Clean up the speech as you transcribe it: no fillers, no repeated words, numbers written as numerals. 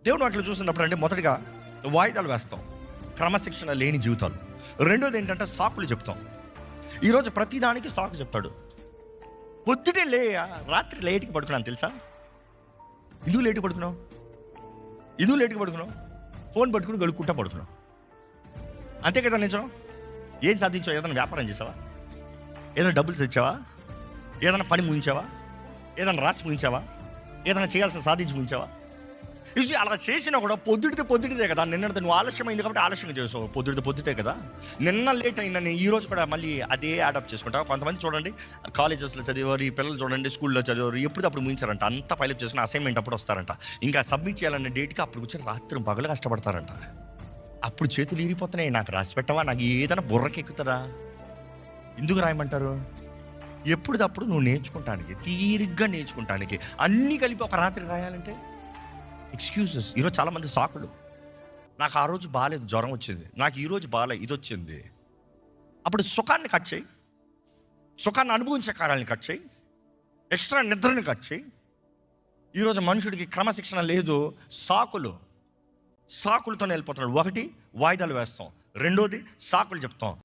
దేవుడు వాటిలో చూసినప్పుడు అంటే మొదటిగా వాయిదాలు వేస్తాం, క్రమశిక్షణ లేని జీవితాలు. రెండోది ఏంటంటే సాకులు చెప్తాం. ఈరోజు ప్రతిదానికి సాకు చెప్తాడు. పొద్దుటే రాత్రి లేట్కి పడుకున్నాను తెలుసా? ఇదు లేట్కి పడుకున్నావు, ఫోన్ పట్టుకుని గడుక్కుంటా పడుకున్నావు. అంతే కదా నిజం. ఏం సాధించావు? ఏదైనా వ్యాపారం చేసావా? ఏదైనా డబ్బులు తెచ్చావా? ఏదైనా పని ముగించావా? ఏదైనా రాసి ముగించావా? ఏదైనా చేయాల్సిన సాధించి ముగించావా? ఇది అలా చేసినా కూడా పొద్దుటిదే కదా. నిన్నటిది నువ్వు ఆలస్యమైంది కాబట్టి ఆలస్యంగా చేసావు. పొద్దుటే కదా. నిన్న లేట్ అయిందని ఈ రోజు కూడా మళ్ళీ అదే అడాప్ట్ చేసుకుంటావు. కొంతమంది చూడండి, కాలేజెస్లో చదివారు, ఈ పిల్లలు చూడండి స్కూల్లో చదివారు, ఎప్పుడు ముగించారంట. అంతా పైలప్ చేసుకుని అసైన్మెంట్ అప్పుడు వస్తారంట. ఇంకా సబ్మిట్ చేయాలనే డేట్కి అప్పుడు వచ్చి రాత్రి పగలు కష్టపడతారంట. అప్పుడు చేతులు ఇరిగిపోతున్నాయి. నాకు రాసి పెట్టవా? నాకు ఏదైనా బుర్రకెక్కుతుందా? ఎందుకు రాయమంటారు? ఎప్పుడప్పుడు నువ్వు నేర్చుకుంటానికి, తీరిగ్గా నేర్చుకుంటానికి, అన్నీ కలిపి ఒక రాత్రి రాయాలంటే ఎక్స్క్యూజెస్. ఈరోజు చాలామంది సాకులు. నాకు ఆ రోజు బాగాలేదు, జ్వరం వచ్చింది, నాకు ఈరోజు బాగాలేదు, ఇది వచ్చింది. అప్పుడు సుఖాన్ని కట్ చేయి, సుఖాన్ని అనుభవించే కారాలని కట్ చేయి, ఎక్స్ట్రా నిద్రని కట్ చేయి. ఈరోజు మనుషుడికి క్రమశిక్షణ లేదు, సాకులతో వెళ్ళిపోతున్నాడు. ఒకటి వాయిదాలు వేస్తాం, రెండోది సాకులు చెప్తాం.